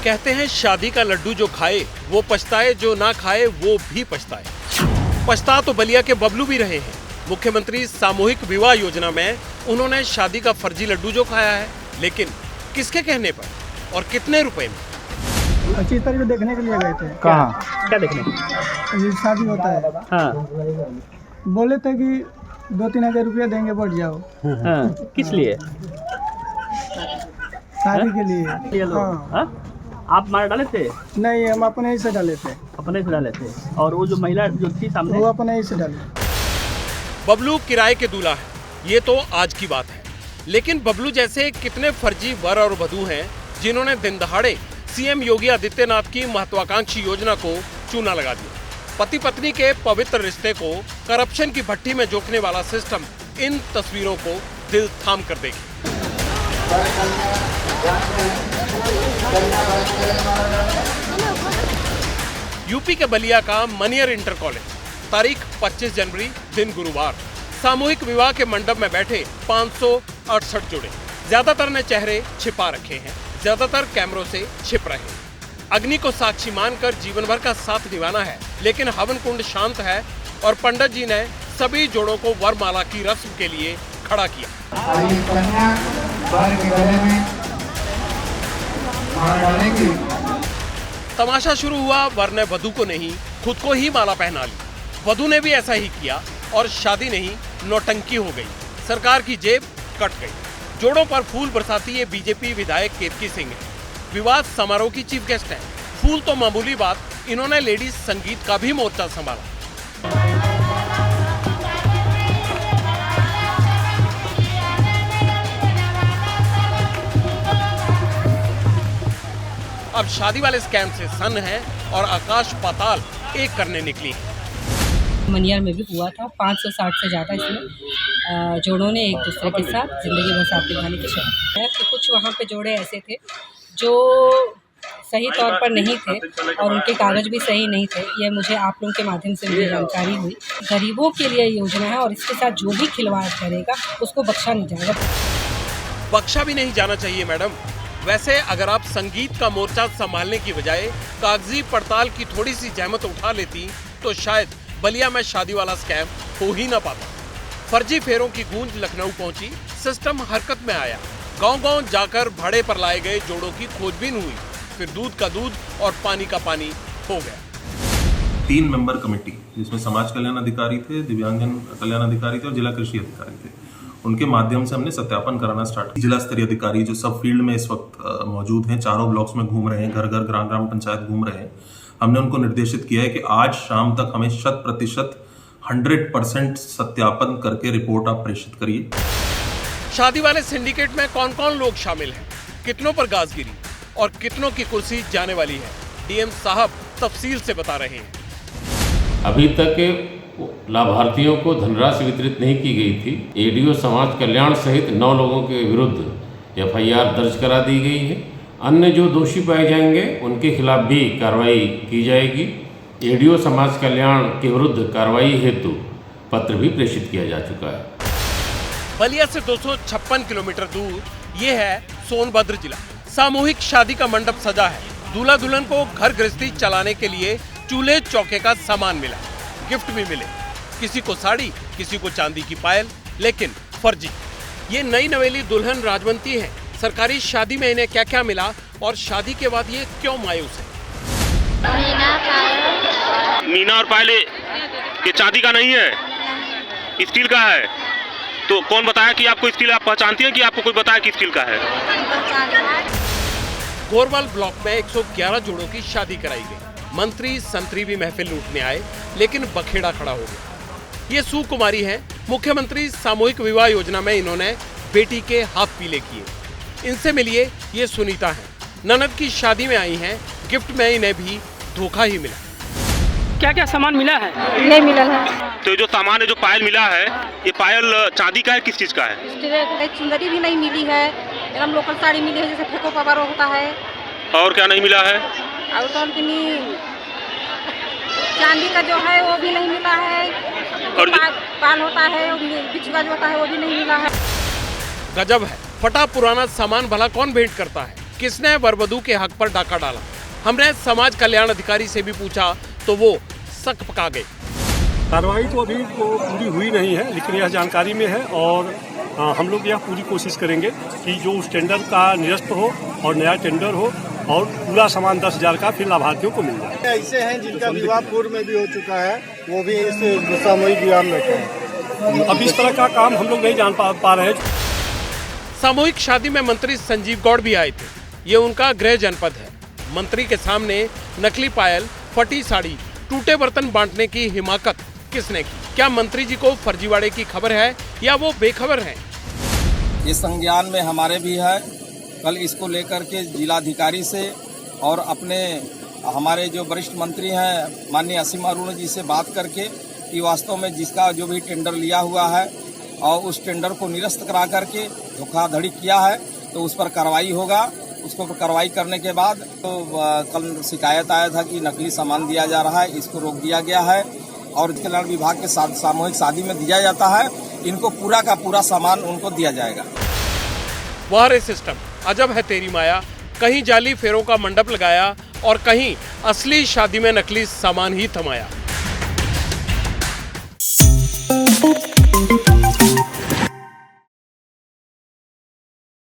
कहते हैं शादी का लड्डू जो खाए वो पछताए, जो ना खाए वो भी पछताए। पछता तो बलिया के बबलू भी रहे हैं। मुख्यमंत्री सामूहिक विवाह योजना में उन्होंने शादी का फर्जी लड्डू जो खाया है, लेकिन किसके कहने पर और कितने रुपए में? 25 तारीख को देखने के लिए गए थे। कहाँ? क्या देखने? ये शादी होता है। हाँ। बोले थे कि 2-3 हज़ार रुपया देंगे, बढ़ जाओ। हाँ। किस लिए? शादी के लिए। हाँ। आप मार डाले थे? नहीं, हम अपने ही से डाले थे। अपने से डाले थे। और वो जो महिला जो थी सामने, वो अपने ही से डाले। बबलू किराए के दूल्हा है, ये तो आज की बात है। लेकिन बबलू जैसे कितने फर्जी वर और वधू हैं जिन्होंने दिन दहाड़े सीएम योगी आदित्यनाथ की महत्वाकांक्षी योजना को चूना लगा दिया। पति पत्नी के पवित्र रिश्ते को करप्शन की भट्टी में जोखने वाला सिस्टम इन तस्वीरों को दिल थाम कर देगी। यूपी के बलिया का मनियर इंटर कॉलेज, तारीख 25 जनवरी, दिन गुरुवार। सामूहिक विवाह के मंडप में बैठे 568 जोड़े। ज्यादातर ने चेहरे छिपा रखे हैं, ज्यादातर कैमरों से छिप रहे हैं। अग्नि को साक्षी मानकर जीवन भर का साथ निभाना है, लेकिन हवन कुंड शांत है और पंडित जी ने सभी जोड़ों को वरमाला की रस्म के लिए खड़ा किया। तमाशा शुरू हुआ। वर ने वधू को नहीं, खुद को ही माला पहना ली। वधू ने भी ऐसा ही किया और शादी नहीं, नौटंकी हो गई। सरकार की जेब कट गई। जोड़ों पर फूल बरसाती ये बीजेपी विधायक केतकी सिंह है। विवाह समारोह की चीफ गेस्ट है। फूल तो मामूली बात, इन्होंने लेडीज संगीत का भी मोर्चा संभाला। अब शादी वाले स्कैम से सन है और आकाश पाताल एक करने निकली है। मनियर में भी हुआ था। 560 से ज़्यादा इसमें जोड़ों ने एक दूसरे के साथ ज़िंदगी भर साथ निभाने की शर्त है। तो कुछ वहाँ पे जोड़े ऐसे थे जो सही तौर पर नहीं थे और उनके कागज भी सही नहीं थे। ये मुझे आप लोगों के माध्यम से मुझे जानकारी हुई। गरीबों के लिए योजना है और इसके साथ जो भी खिलवाड़ करेगा उसको बख्शा नहीं जाएगा। बख्शा भी नहीं जाना चाहिए मैडम। वैसे अगर आप संगीत का मोर्चा संभालने की बजाय कागजी पड़ताल की थोड़ी सी जहमत उठा लेती तो शायद बलिया में शादी वाला स्कैम हो ही ना पाता। फर्जी फेरों की गूंज लखनऊ पहुंची, सिस्टम हरकत में आया। गांव-गांव जाकर भाड़े पर लाए गए जोड़ों की खोजबीन हुई, फिर दूध का दूध और पानी का पानी हो गया। 3 मेंबर कमेटी जिसमें समाज कल्याण अधिकारी थे, दिव्यांगजन कल्याण अधिकारी थे और जिला कृषि अधिकारी थे, उनके माध्यम से हमने सत्यापन कराना स्टार्ट किया। जिला स्तरीय अधिकारी जो सब फील्ड में इस वक्त मौजूद हैं, चारों ब्लॉक्स में घूम रहे हैं, घर घर ग्राम पंचायत घूम रहे हैं। हमने उनको निर्देशित किया है कि आज शाम तक हमें 100% सत्यापन करके रिपोर्ट आप प्रेषित करिए। शादी वाले सिंडिकेट में कौन कौन लोग शामिल हैं, कितनों पर गाज गिरी और कितनों की कुर्सी जाने वाली है, डीएम साहब तफसील से बता रहे हैं। अभी तक लाभार्थियों को धनराशि वितरित नहीं की गई थी। एडीओ समाज कल्याण सहित 9 लोगों के विरुद्ध एफआईआर दर्ज करा दी गई है। अन्य जो दोषी पाए जाएंगे उनके खिलाफ भी कार्रवाई की जाएगी। एडीओ समाज कल्याण के विरुद्ध कार्रवाई हेतु पत्र भी प्रेषित किया जा चुका है। बलिया से 256 किलोमीटर दूर ये है सोनभद्र जिला। सामूहिक शादी का मंडप सजा है। दूल्हा दुल्हन को घर गृहस्थी चलाने के लिए चूल्हे चौके का सामान मिला, गिफ्ट भी मिले। किसी को साड़ी, किसी को चांदी की पायल, लेकिन फर्जी। ये नई नवेली दुल्हन राजवंती है। सरकारी शादी में इन्हें क्या क्या मिला और शादी के बाद ये क्यों मायूस है? मीना और पायल ये चांदी का नहीं है, स्टील का है। तो कौन बताया कि आपको स्टील, आप पहचानती हैं कि आपको कोई बताया कि स्टील का है? गोरवाल ब्लॉक में 111 जोड़ों की शादी कराई गई। मंत्री संतरी भी महफिल लूटने आए, लेकिन बखेड़ा खड़ा हो गया। ये सुकुमारी है। मुख्यमंत्री सामूहिक विवाह योजना में इन्होंने बेटी के हाथ पीले किए। इनसे मिलिए, ये सुनीता है। ननद की शादी में आई हैं, गिफ्ट में इन्हें भी धोखा ही मिला। क्या क्या सामान मिला है? नहीं मिला है। तो जो सामान है, जो पायल मिला है, ये पायल चांदी का है, किस चीज का है? चुंदरी भी नहीं मिली है, एकदम लोकल साड़ी मिली है जैसे फेको पवार होता है। और क्या नहीं मिला है? और तो चांदी का जो है वो भी नहीं मिला है। और पाल होता है, बिछुआ जो होता है वो भी नहीं मिला है। गजब है। फटा पुराना सामान भला कौन भेंट करता है? किसने वरवधू के हक पर डाका डाला। हमने समाज कल्याण अधिकारी से भी पूछा तो वो सक पका गए। कार्रवाई तो अभी पूरी हुई नहीं है, लेकिन यह जानकारी में है और हम लोग यह पूरी कोशिश करेंगे कि जो उस टेंडर का निरस्त हो और नया टेंडर हो और पूरा सामान 10,000 का फिर लाभार्थियों को मिल जाए। ऐसे हैं जिनका विवाह पूर्व में भी हो चुका है, वो भी इस सामूहिक विवाह में हैं। अब इस तरह का काम हम लोग नहीं जान पा रहे हैं। सामूहिक शादी में मंत्री संजीव गौड़ भी आए थे। ये उनका गृह जनपद है। मंत्री के सामने नकली पायल, फटी साड़ी, टूटे बर्तन बांटने की हिमाकत किसने की? क्या मंत्री जी को फर्जीवाड़े की खबर है या वो बेखबर हैं? ये संज्ञान में हमारे भी है। कल इसको लेकर के जिलाधिकारी से और अपने हमारे जो वरिष्ठ मंत्री हैं माननीय असीम अरुण जी से बात करके कि वास्तव में जिसका जो भी टेंडर लिया हुआ है और उस टेंडर को निरस्त करा करके धोखाधड़ी किया है तो उस पर कार्रवाई होगा। उसको कार्रवाई करने के बाद तो कल शिकायत आया था कि नकली सामान दिया जा रहा है, इसको रोक दिया गया है और कल्याण विभाग के साथ सामूहिक शादी में दिया जाता है, इनको पूरा का पूरा सामान उनको दिया जाएगा। वाह रे सिस्टम, अजब है तेरी माया। कहीं जाली फेरों का मंडप लगाया और कहीं असली शादी में नकली सामान ही थमाया।